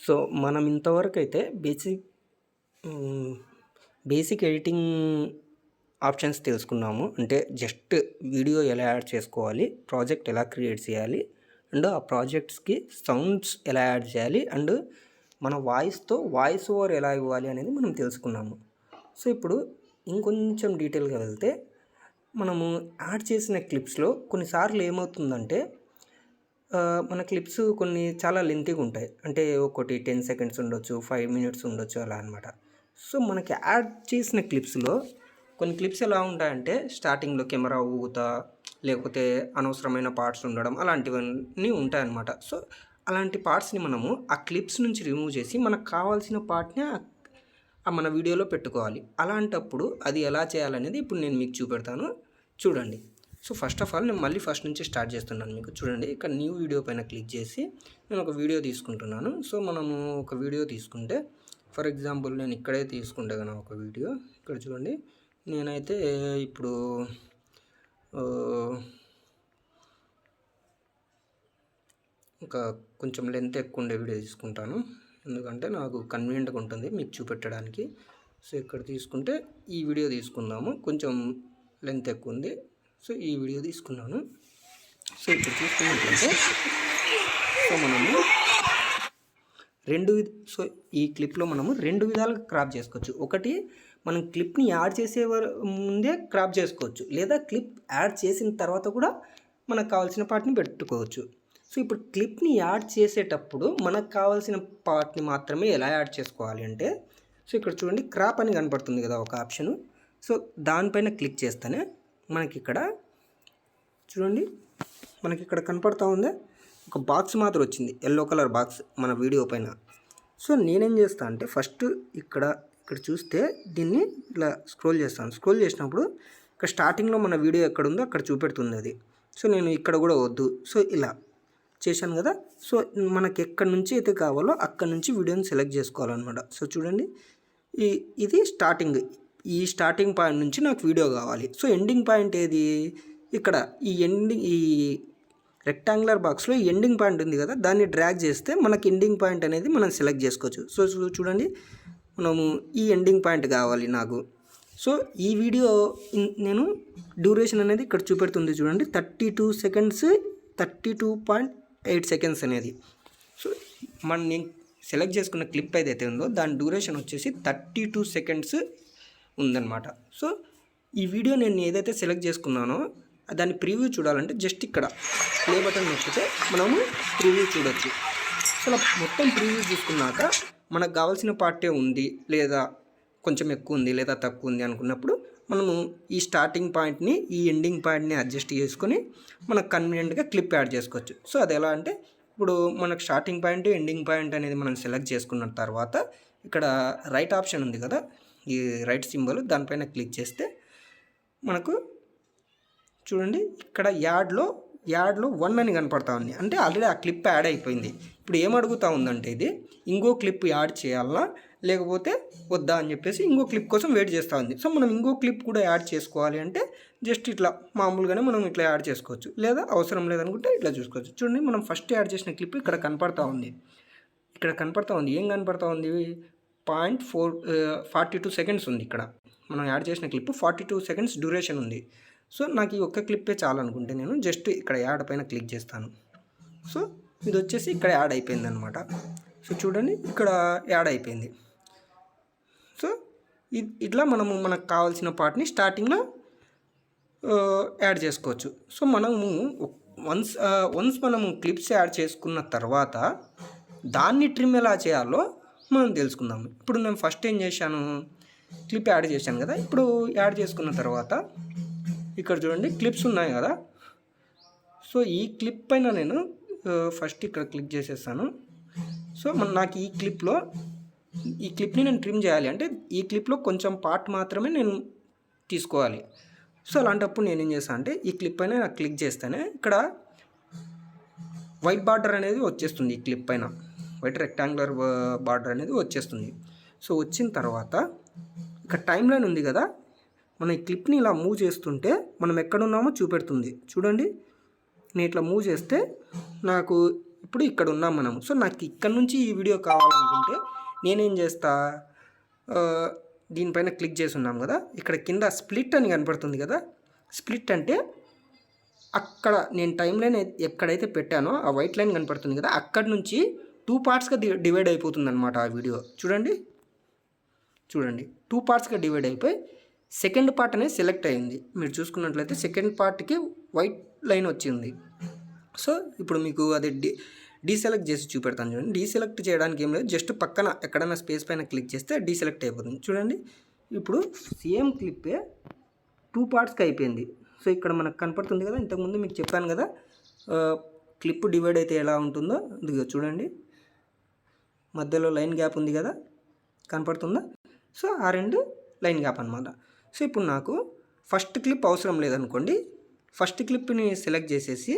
So మనం ఇంతవరకు అయితే బేసిక్ ఎడిటింగ్ ఆప్షన్స్ తెలుసుకున్నాము. అంటే జస్ట్ వీడియో ఎలా యాడ్ చేసుకోవాలి, ప్రాజెక్ట్ ఎలా క్రియేట్ చేయాలి, అండ్ ఆ ప్రాజెక్ట్స్కి సౌండ్స్ ఎలా యాడ్ చేయాలి, అండ్ మన వాయిస్ ఓవర్ ఎలా ఇవ్వాలి అనేది మనం తెలుసుకున్నాము. సో ఇప్పుడు ఇంకొంచెం డీటెయిల్గా వెళ్తే, మనము యాడ్ చేసిన క్లిప్స్లో కొన్నిసార్లు ఏమవుతుందంటే, మన క్లిప్స్ కొన్ని చాలా లెంతీగా ఉంటాయి. అంటే ఒకటి 10 సెకండ్స్ ఉండొచ్చు, 5 మినిట్స్ ఉండొచ్చు, అలా అనమాట. సో మనకి యాడ్ చేసిన క్లిప్స్లో కొన్ని క్లిప్స్ ఎలా ఉంటాయంటే, స్టార్టింగ్లో కెమెరా ఊగుతా, లేకపోతే అనవసరమైన పార్ట్స్ ఉండడం, అలాంటివన్నీ ఉంటాయన్నమాట. సో అలాంటి పార్ట్స్ని మనము ఆ క్లిప్స్ నుంచి రిమూవ్ చేసి మనకు కావాల్సిన పార్ట్ని మన వీడియోలో పెట్టుకోవాలి. అలాంటప్పుడు అది ఎలా చేయాలనేది ఇప్పుడు నేను మీకు చూపెడతాను, చూడండి. సో ఫస్ట్ ఆఫ్ ఆల్ నేను మళ్ళీ ఫస్ట్ నుంచి స్టార్ట్ చేస్తున్నాను మీకు. చూడండి, ఇక్కడ న్యూ వీడియో పైన క్లిక్ చేసి నేను ఒక వీడియో తీసుకుంటున్నాను. సో మనము ఒక వీడియో తీసుకుంటే, ఫర్ ఎగ్జాంపుల్ నేను ఇక్కడే తీసుకుంటే కనుక ఒక వీడియో, ఇక్కడ చూడండి, నేనైతే ఇప్పుడు ఒక కొంచెం లెంత్ ఎక్కువ ఉండే వీడియో తీసుకుంటాను, ఎందుకంటే నాకు కన్వీనియంట్గా ఉంటుంది మీకు చూపెట్టడానికి. సో ఇక్కడ తీసుకుంటే ఈ వీడియో తీసుకుందాము, కొంచెం లెంత్ ఎక్కువ ఉంది. సో ఈ వీడియో తీసుకున్నాను. సో ఇప్పుడు చూసుకున్నట్లయితే, సో మనము సో ఈ క్లిప్లో మనము 2 విధాలుగా క్రాప్ చేసుకోవచ్చు. ఒకటి, మనం క్లిప్ని యాడ్ చేసే ముందే క్రాప్ చేసుకోవచ్చు, లేదా క్లిప్ యాడ్ చేసిన తర్వాత కూడా మనకు కావాల్సిన పార్ట్ని పెట్టుకోవచ్చు. సో ఇప్పుడు క్లిప్ని యాడ్ చేసేటప్పుడు మనకు కావాల్సిన పార్ట్ని మాత్రమే ఎలా యాడ్ చేసుకోవాలి అంటే, సో ఇక్కడ చూడండి, క్రాప్ అని కనపడుతుంది కదా ఒక ఆప్షను. సో దానిపైన క్లిక్ చేస్తేనే మనకి ఇక్కడ చూడండి, మనకి ఇక్కడ కనపడుతూ ఉంది ఒక బాక్స్ మాత్రం వచ్చింది, ఎల్లో కలర్ బాక్స్ మన వీడియో పైన. సో నేనేం చేస్తా అంటే, ఫస్ట్ ఇక్కడ చూస్తే దీన్ని ఇలా స్క్రోల్ చేస్తాను. స్క్రోల్ చేసినప్పుడు ఇక్కడ స్టార్టింగ్లో మన వీడియో ఎక్కడ ఉందో అక్కడ చూపెడుతుంది అది. సో నేను ఇక్కడ కూడా వద్దు, సో ఇలా చేశాను కదా. సో మనకి ఎక్కడి నుంచి అయితే కావాలో అక్కడ నుంచి వీడియోని సెలెక్ట్ చేసుకోవాలన్నమాట. సో చూడండి, ఇది స్టార్టింగ్, ఈ స్టార్టింగ్ పాయింట్ నుంచి నాకు వీడియో కావాలి. సో ఎండింగ్ పాయింట్ ఏది, ఇక్కడ ఈ రెక్టాంగులర్ బాక్స్లో ఎండింగ్ పాయింట్ ఉంది కదా, దాన్ని డ్రాగ్ చేస్తే మనకి ఎండింగ్ పాయింట్ అనేది మనం సెలెక్ట్ చేసుకోవచ్చు. సో చూడండి, మనము ఈ ఎండింగ్ పాయింట్ కావాలి నాకు. సో ఈ వీడియో నేను డ్యూరేషన్ అనేది ఇక్కడ చూపెడుతుంది చూడండి, 32 సెకండ్స్ 32.8 సెకండ్స్ అనేది. సో నేను సెలెక్ట్ చేసుకున్న క్లిప్ ఏదైతే ఉందో దాని డ్యూరేషన్ వచ్చేసి 32 సెకండ్స్ ఉందన్నమాట. సో ఈ వీడియో నేను ఏదైతే సెలెక్ట్ చేసుకున్నానో దాన్ని ప్రివ్యూ చూడాలంటే జస్ట్ ఇక్కడ ప్లే బటన్ నొక్కితే మనము ప్రివ్యూ చూడొచ్చు. సో మొత్తం ప్రివ్యూ చూసుకున్నాక మనకు కావాల్సిన పార్టే ఉంది, లేదా కొంచెం ఎక్కువ ఉంది, లేదా తక్కువ ఉంది అనుకున్నప్పుడు మనము ఈ స్టార్టింగ్ పాయింట్ని, ఈ ఎండింగ్ పాయింట్ని అడ్జస్ట్ చేసుకొని మనకు కన్వీనియంట్గా క్లిప్ యాడ్ చేసుకోవచ్చు. సో అది ఎలా అంటే, ఇప్పుడు మనకు స్టార్టింగ్ పాయింట్, ఎండింగ్ పాయింట్ అనేది మనం సెలెక్ట్ చేసుకున్న తర్వాత ఇక్కడ రైట్ ఆప్షన్ ఉంది కదా, ఈ రైట్ సింబల్, దానిపైన క్లిక్ చేస్తే మనకు చూడండి, ఇక్కడ యాడ్లో 1 అని కనపడతా ఉంది. అంటే ఆల్రెడీ ఆ క్లిప్ యాడ్ అయిపోయింది. ఇప్పుడు ఏం అడుగుతూ ఉందంటే, ఇది ఇంకో క్లిప్ యాడ్ చేయాలా లేకపోతే వద్దా అని చెప్పేసి ఇంకో క్లిప్ కోసం వెయిట్ చేస్తూ ఉంది. సో మనం ఇంకో క్లిప్ కూడా యాడ్ చేసుకోవాలి అంటే జస్ట్ ఇట్లా మామూలుగానే మనం ఇట్లా యాడ్ చేసుకోవచ్చు, లేదా అవసరం లేదనుకుంటే ఇట్లా చూసుకోవచ్చు. చూడండి, మనం ఫస్ట్ యాడ్ చేసిన క్లిప్ ఇక్కడ కనపడతా ఉంది. ఏం కనపడతా ఉంది, 42 సెకండ్స్ ఉంది. ఇక్కడ మనం యాడ్ చేసిన క్లిప్ 42 సెకండ్స్ డ్యూరేషన్ ఉంది. సో నాకు ఈ ఒక్క క్లిప్పే చాలనుకుంటే నేను జస్ట్ ఇక్కడ యాడ్ పైన క్లిక్ చేస్తాను. సో ఇది వచ్చేసి ఇక్కడ యాడ్ అయిపోయింది అనమాట. సో చూడండి, ఇక్కడ యాడ్ అయిపోయింది. సో ఇట్లా మనకు కావాల్సిన పార్ట్ని స్టార్టింగ్లో యాడ్ చేసుకోవచ్చు. సో మనము వన్స్ మనము క్లిప్స్ యాడ్ చేసుకున్న తర్వాత దాన్ని ట్రిమ్ ఎలా చేయాలో మనం తెలుసుకుందాం. ఇప్పుడు నేను ఫస్ట్ ఏం చేశాను, క్లిప్ యాడ్ చేశాను కదా. ఇప్పుడు యాడ్ చేసుకున్న తర్వాత ఇక్కడ చూడండి, క్లిప్స్ ఉన్నాయి కదా. సో ఈ క్లిప్ పైన నేను ఫస్ట్ ఇక్కడ క్లిక్ చేసేస్తాను. సో నాకు ఈ క్లిప్ని నేను ట్రిమ్ చేయాలి అంటే, ఈ క్లిప్లో కొంచెం పార్ట్ మాత్రమే నేను తీసుకోవాలి. సో అలాంటప్పుడు నేను ఏం చేస్తాను అంటే, ఈ క్లిప్ పైన నాకు క్లిక్ చేస్తేనే ఇక్కడ వైట్ బార్డర్ అనేది వచ్చేస్తుంది. ఈ క్లిప్ పైన వైట్ రెక్టాంగులర్ బార్డర్ అనేది వచ్చేస్తుంది. సో వచ్చిన తర్వాత ఇక్కడ టైమ్ లైన్ ఉంది కదా, మన ఈ క్లిప్ని ఇలా మూవ్ చేస్తుంటే మనం ఎక్కడున్నామో చూపెడుతుంది. చూడండి, నేను ఇట్లా మూవ్ చేస్తే నాకు ఇప్పుడు ఇక్కడ ఉన్నాం మనం. సో నాకు ఇక్కడ నుంచి ఈ వీడియో కావాలనుకుంటే నేనేం చేస్తా, దీనిపైన క్లిక్ చేసి ఉన్నాం కదా, ఇక్కడ కింద స్ప్లిట్ అని కనపడుతుంది కదా. స్ప్లిట్ అంటే అక్కడ నేను టైం లైన్ ఎక్కడైతే పెట్టానో ఆ వైట్ లైన్ కనపడుతుంది కదా, అక్కడి నుంచి 2 పార్ట్స్గా డివైడ్ అయిపోతుంది అనమాట ఆ వీడియో. చూడండి 2 పార్ట్స్గా డివైడ్ అయిపోయి సెకండ్ పార్ట్ అనేది సెలెక్ట్ అయింది. మీరు చూసుకున్నట్లయితే సెకండ్ పార్ట్కి వైట్ లైన్ వచ్చింది. సో ఇప్పుడు మీకు అది డీసెలెక్ట్ చేసి చూపెడతాను చూడండి. డీసెలెక్ట్ చేయడానికి ఏం లేదు, జస్ట్ పక్కన ఎక్కడైనా స్పేస్ పైన క్లిక్ చేస్తే డీసెలెక్ట్ అయిపోతుంది. చూడండి ఇప్పుడు సేమ్ క్లిప్పే 2 పార్ట్స్కి అయిపోయింది. సో ఇక్కడ మనకు కనపడుతుంది కదా, ఇంతకుముందు మీకు చెప్పాను కదా క్లిప్ డివైడ్ అయితే ఎలా ఉంటుందో. ఇదిగో చూడండి మధ్యలో లైన్ గ్యాప్ ఉంది కదా, కనపడుతుందా. సో ఆ 2 లైన్ గ్యాప్ అనమాట. సో ఇప్పుడు నాకు ఫస్ట్ క్లిప్ అవసరం లేదనుకోండి, ఫస్ట్ క్లిప్ని సెలెక్ట్ చేసేసి,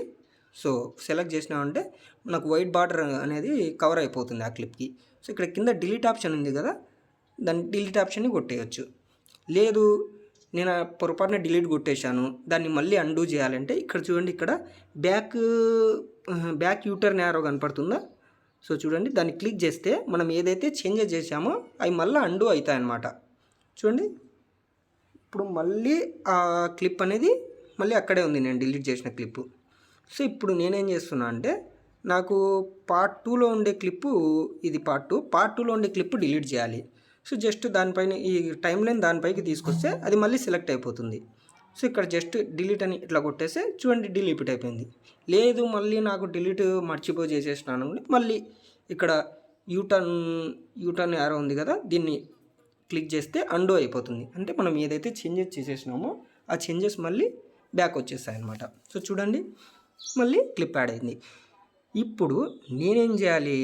సో సెలెక్ట్ చేసినామంటే నాకు వైట్ బార్డర్ అనేది కవర్ అయిపోతుంది ఆ క్లిప్కి. సో ఇక్కడ కింద డిలీట్ ఆప్షన్ ఉంది కదా, దాన్ని డిలీట్ ఆప్షన్ని కొట్టేయచ్చు. లేదు నేను పొరపాటున డిలీట్ కొట్టేశాను, దాన్ని మళ్ళీ అండూ చేయాలంటే ఇక్కడ చూడండి, ఇక్కడ బ్యాక్ యూటర్న్ యారో కనపడుతుందా. సో చూడండి దాన్ని క్లిక్ చేస్తే మనం ఏదైతే చేంజెస్ చేసామో అవి మళ్ళీ అండూ అవుతాయి అన్నమాట. చూడండి ఇప్పుడు మళ్ళీ ఆ క్లిప్ అనేది మళ్ళీ అక్కడే ఉంది, నేను డిలీట్ చేసిన క్లిప్పు. సో ఇప్పుడు నేనేం చేస్తున్నా అంటే, నాకు పార్ట్ 2లో ఉండే క్లిప్పు ఇది పార్ట్ 2లో ఉండే క్లిప్పు డిలీట్ చేయాలి. సో జస్ట్ దానిపైన ఈ టైం లైన్ దానిపైకి తీసుకొస్తే అది మళ్ళీ సెలెక్ట్ అయిపోతుంది. సో ఇక్కడ జస్ట్ డిలీట్ అని ఇట్లా కొట్టేస్తే చూడండి డిలీట్ అయిపోయింది. లేదు మళ్ళీ నాకు డిలీట్ మర్చిపోయి చేసేసినాను, మళ్ళీ ఇక్కడ యూటర్న్ యారో ఉంది కదా, దీన్ని క్లిక్ చేస్తే అండూ అయిపోతుంది. అంటే మనం ఏదైతే చేంజెస్ చేసేసినామో ఆ చేంజెస్ మళ్ళీ బ్యాక్ వచ్చేస్తాయి అన్నమాట. సో చూడండి మళ్ళీ క్లిప్ యాడ్ అయింది. ఇప్పుడు నేనేం చేయాలి,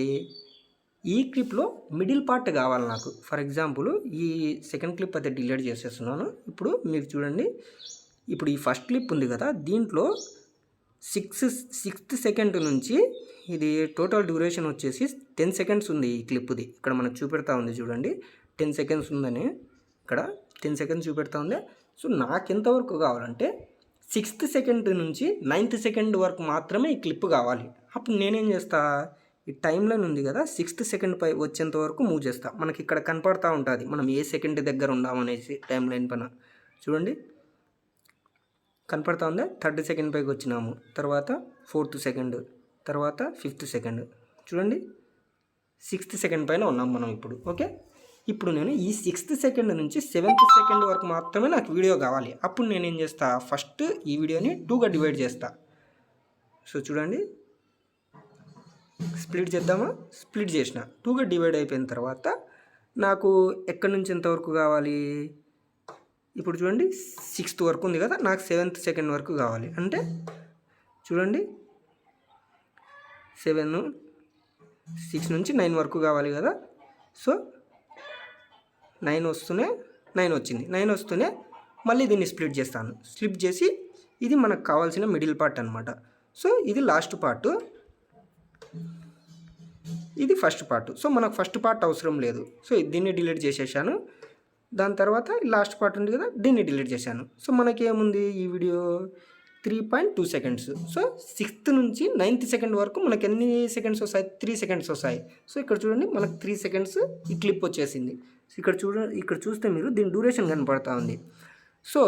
ఈ క్లిప్లో మిడిల్ పార్ట్ కావాలి నాకు. ఫర్ ఎగ్జాంపుల్ ఈ సెకండ్ క్లిప్ అయితే డిలీట్ చేసేస్తున్నాను. ఇప్పుడు మీరు చూడండి, ఇప్పుడు ఈ ఫస్ట్ క్లిప్ ఉంది కదా, దీంట్లో 6th సెకండ్ నుంచి ఇది టోటల్ డ్యూరేషన్ వచ్చేసి 10 సెకండ్స్ ఉంది ఈ క్లిప్ది. ఇక్కడ మనకు చూపెడతా ఉంది చూడండి 10 సెకండ్స్ ఉందని, ఇక్కడ 10 సెకండ్స్ చూపెడతా ఉంది. సో నాకు ఎంతవరకు కావాలంటే 6th సెకండ్ నుంచి 9th సెకండ్ వరకు మాత్రమే ఈ క్లిప్ కావాలి. అప్పుడు నేనేం చేస్తా, ఈ టైం లైన్ ఉంది కదా 6th సెకండ్ పై వచ్చేంత వరకు మూవ్ చేస్తా. మనకి ఇక్కడ కనపడతా ఉంటుంది మనం ఏ సెకండ్ దగ్గర ఉన్నామనేసి టైం లైన్ పైన. చూడండి కనపడతా ఉందా, 3rd సెకండ్ పైకి వచ్చినాము, తర్వాత 4th సెకండ్, తర్వాత 5th సెకండ్. చూడండి 6th సెకండ్ పైన ఉన్నాం మనం ఇప్పుడు. ఓకే, ఇప్పుడు నేను ఈ 6th సెకండ్ నుంచి 7th సెకండ్ వరకు మాత్రమే నాకు వీడియో కావాలి. అప్పుడు నేనేం చేస్తా, ఫస్ట్ ఈ వీడియోని 2గా డివైడ్ చేస్తా. సో చూడండి స్ప్లిట్ చేద్దామా, స్ప్లిట్ చేసిన 2గా డివైడ్ అయిపోయిన తర్వాత నాకు ఎక్కడి నుంచి ఎంతవరకు కావాలి, ఇప్పుడు చూడండి 6th వరకు ఉంది కదా, నాకు 7th సెకండ్ వరకు కావాలి. అంటే చూడండి 7, 6 నుంచి 9 వరకు కావాలి కదా. సో 9 వస్తూనే 9 వచ్చింది, 9 వస్తూనే మళ్ళీ దీన్ని స్ప్లిట్ చేస్తాను. స్ప్లిట్ చేసి ఇది మనకు కావాల్సిన మిడిల్ పార్ట్ అనమాట. సో ఇది లాస్ట్ పార్ట్, ఇది ఫస్ట్ పార్ట్. సో మనకు ఫస్ట్ పార్ట్ అవసరం లేదు, సో దీన్ని డిలీట్ చేసేసాను. దాని తర్వాత లాస్ట్ పార్ట్ ఉంది కదా, దీన్ని డిలీట్ చేశాను. సో మనకి ఏముంది ఈ వీడియో 3.2 సెకండ్స్. సో 6th నుంచి 9th సెకండ్ వరకు మనకి ఎన్ని సెకండ్స్ వస్తాయి, 3 సెకండ్స్ వస్తాయి. సో ఇక్కడ చూడండి మనకు 3 సెకండ్స్ ఈ క్లిప్ వచ్చేసింది. సో ఇక్కడ చూస్తే మీరు దీని డ్యూరేషన్ కనపడతా ఉంది. సో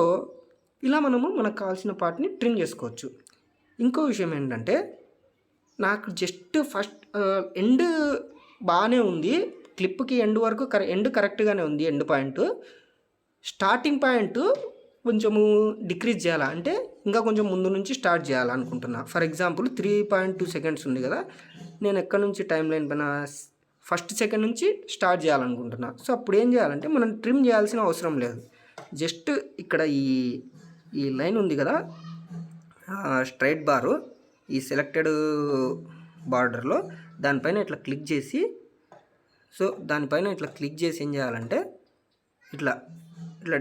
ఇలా మనకు కావాల్సిన పార్ట్ని ట్రిమ్ చేసుకోవచ్చు. ఇంకో విషయం ఏంటంటే, నాకు జస్ట్ ఫస్ట్ ఎండ్ బాగానే ఉంది, క్లిప్కి ఎండ్ వరకు ఎండ్ కరెక్ట్గానే ఉంది, ఎండ్ పాయింట్. స్టార్టింగ్ పాయింట్ కొంచెము డిక్రీజ్ చేయాలా అంటే ఇంకా కొంచెం ముందు నుంచి స్టార్ట్ చేయాలనుకుంటున్నా. ఫర్ ఎగ్జాంపుల్ 3.2 సెకండ్స్ ఉంది కదా, నేను ఎక్కడి నుంచి టైం లైన్ పైన ఫస్ట్ సెకండ్ నుంచి స్టార్ట్ చేయాలనుకుంటున్నా. సో అప్పుడు ఏం చేయాలంటే మనం ట్రిమ్ చేయాల్సిన అవసరం లేదు. జస్ట్ ఇక్కడ ఈ లైన్ ఉంది కదా స్ట్రైట్ బారు, ఈ సెలెక్టెడ్ బార్డర్లో దానిపైన ఇట్లా క్లిక్ చేసి, సో దానిపైన ఇట్లా క్లిక్ చేసి ఏం చేయాలంటే ఇట్లా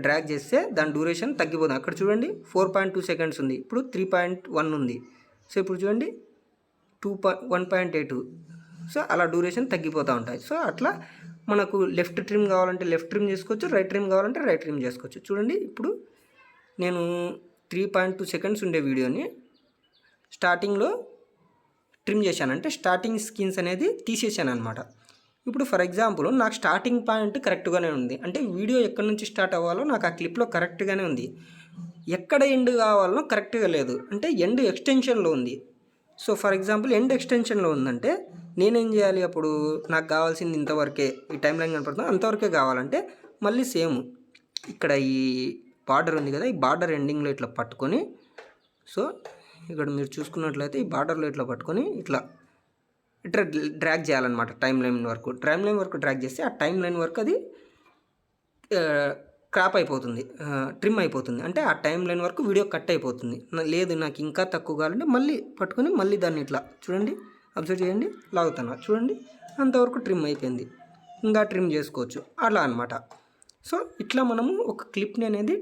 డ్రాగ్ చేస్తే దాని డ్యూరేషన్ తగ్గిపోతుంది. అక్కడ చూడండి 4.2 సెకండ్స్ ఉంది, ఇప్పుడు 3.1 ఉంది. సో ఇప్పుడు చూడండి 1.8. సో అలా డ్యూరేషన్ తగ్గిపోతూ ఉంటాయి. సో అట్లా మనకు లెఫ్ట్ ట్రిమ్ కావాలంటే లెఫ్ట్ ట్రిమ్ చేసుకోవచ్చు, రైట్ ట్రిమ్ కావాలంటే రైట్ ట్రిమ్ చేసుకోవచ్చు. చూడండి ఇప్పుడు నేను 3.2 సెకండ్స్ ఉండే వీడియోని స్టార్టింగ్లో ట్రిమ్ చేశాను, అంటే స్టార్టింగ్ స్కిన్స్ అనేది తీసేసాను అనమాట. ఇప్పుడు ఫర్ ఎగ్జాంపుల్ నాకు స్టార్టింగ్ పాయింట్ కరెక్ట్గానే ఉంది, అంటే వీడియో ఎక్కడి నుంచి స్టార్ట్ అవ్వాలో నాకు ఆ క్లిప్లో కరెక్ట్గానే ఉంది, ఎక్కడ ఎండ్ కావాలనో కరెక్ట్గా లేదు, అంటే ఎండ్ ఎక్స్టెన్షన్లో ఉంది. సో ఫర్ ఎగ్జాంపుల్ ఎండ్ ఎక్స్టెన్షన్లో ఉందంటే నేనేం చేయాలి, అప్పుడు నాకు కావాల్సింది ఇంతవరకే, ఈ టైం లైన్ కనపడుతుంది అంతవరకే కావాలంటే మళ్ళీ సేమ్ ఇక్కడ ఈ బార్డర్ ఉంది కదా, ఈ బార్డర్ ఎండింగ్లో ఇట్లా పట్టుకొని, సో ఇక్కడ మీరు చూసుకున్నట్లయితే ఈ బార్డర్లో ఇట్లా పట్టుకొని ఇట్లా డ్రాగ్ చేయాలన్నమాట. టైం లైన్ వరకు డ్రాగ్ చేస్తే ఆ టైం లైన్ వరకు అది క్రాప్ అయిపోతుంది, ట్రిమ్ అయిపోతుంది, అంటే ఆ టైం లైన్ వరకు వీడియో కట్ అయిపోతుంది. లేదు నాకు ఇంకా తక్కువ కావాలంటే మళ్ళీ పట్టుకొని మళ్ళీ దాన్ని ఇట్లా చూడండి, అబ్జర్వ్ చేయండి, లాగుతున్నా చూడండి, అంతవరకు ట్రిమ్ అయిపోయింది, ఇంకా ట్రిమ్ చేసుకోవచ్చు అలా అనమాట. సో ఇట్లా మనము ఒక క్లిప్ని అనేది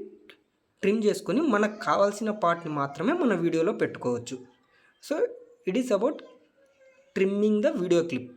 ట్రిమ్ చేసుకొని మనకు కావాల్సిన పార్ట్ని మాత్రమే మన వీడియోలో పెట్టుకోవచ్చు. So it is about trimming the video clip.